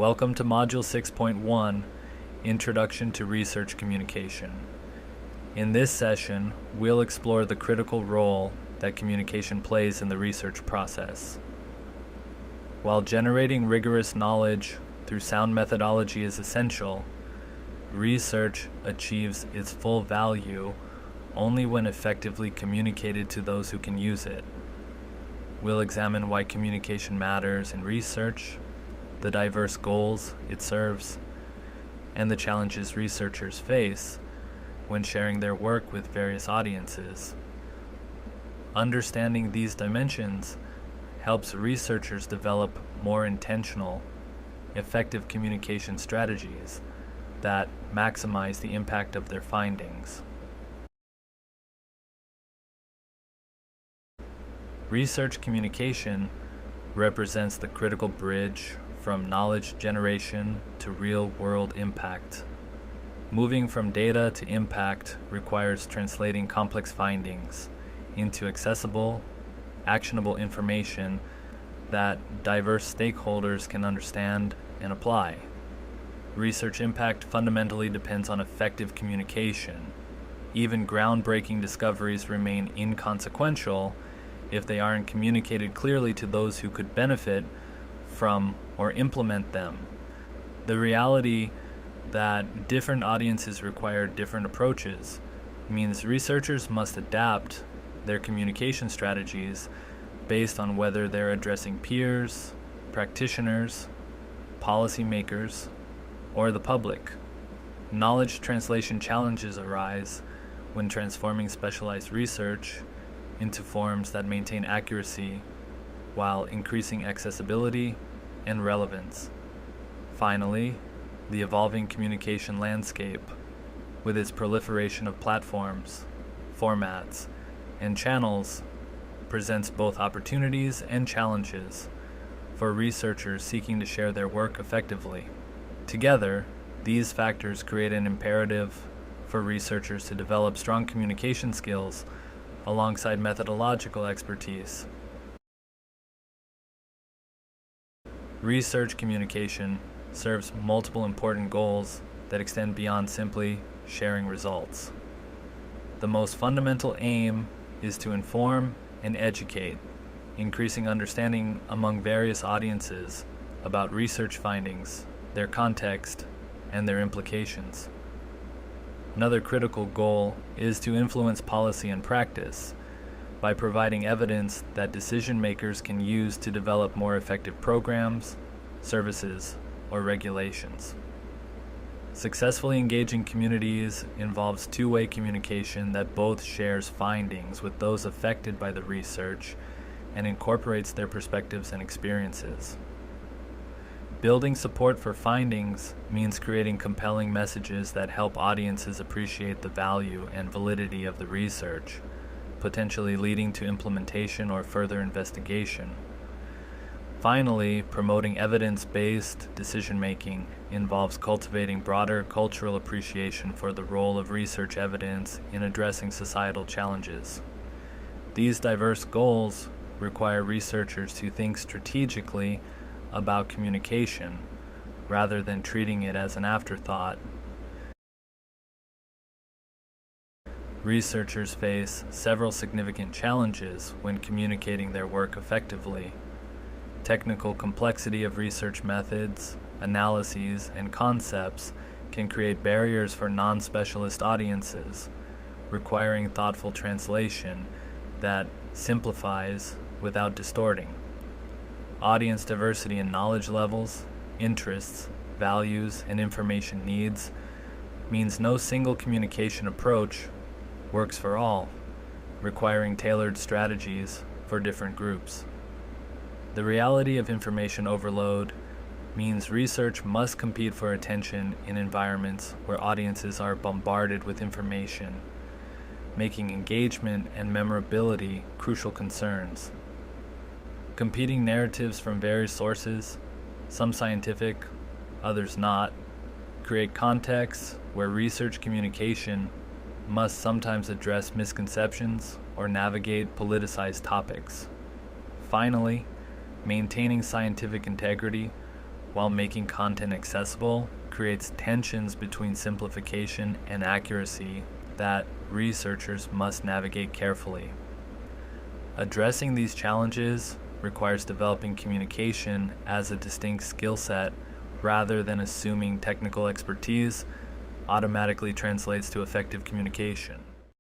Welcome to Module 6.1, Introduction to Research Communication. In this session, we'll explore the critical role that communication plays in the research process. While generating rigorous knowledge through sound methodology is essential, research achieves its full value only when effectively communicated to those who can use it. We'll examine why communication matters in research, the diverse goals it serves, and the challenges researchers face when sharing their work with various audiences. Understanding these dimensions helps researchers develop more intentional, effective communication strategies that maximize the impact of their findings. Research communication represents the critical bridge from knowledge generation to real-world impact. Moving from data to impact requires translating complex findings into accessible, actionable information that diverse stakeholders can understand and apply. Research impact fundamentally depends on effective communication. Even groundbreaking discoveries remain inconsequential if they aren't communicated clearly to those who could benefit from or implement them. The reality that different audiences require different approaches means researchers must adapt their communication strategies based on whether they're addressing peers, practitioners, policymakers, or the public. Knowledge translation challenges arise when transforming specialized research into forms that maintain accuracy while increasing accessibility and relevance. Finally, the evolving communication landscape, with its proliferation of platforms, formats, and channels, presents both opportunities and challenges for researchers seeking to share their work effectively. Together, these factors create an imperative for researchers to develop strong communication skills alongside methodological expertise. Research communication serves multiple important goals that extend beyond simply sharing results. The most fundamental aim is to inform and educate, increasing understanding among various audiences about research findings, their context, and their implications. Another critical goal is to influence policy and practice by providing evidence that decision makers can use to develop more effective programs, services, or regulations. Successfully engaging communities involves two-way communication that both shares findings with those affected by the research and incorporates their perspectives and experiences. Building support for findings means creating compelling messages that help audiences appreciate the value and validity of the research, potentially leading to implementation or further investigation. Finally, promoting evidence-based decision-making involves cultivating broader cultural appreciation for the role of research evidence in addressing societal challenges. These diverse goals require researchers to think strategically about communication rather than treating it as an afterthought. Researchers face several significant challenges when communicating their work effectively. Technical complexity of research methods, analyses, and concepts can create barriers for non-specialist audiences, requiring thoughtful translation that simplifies without distorting. Audience diversity in knowledge levels, interests, values, and information needs means no single communication approach works for all, requiring tailored strategies for different groups. The reality of information overload means research must compete for attention in environments where audiences are bombarded with information, making engagement and memorability crucial concerns. Competing narratives from various sources, some scientific, others not, create contexts where research communication must sometimes address misconceptions or navigate politicized topics. Finally, maintaining scientific integrity while making content accessible, creates tensions between simplification and accuracy that researchers must navigate carefully. Addressing these challenges requires developing communication as a distinct skill set rather than assuming technical expertise automatically translates to effective communication.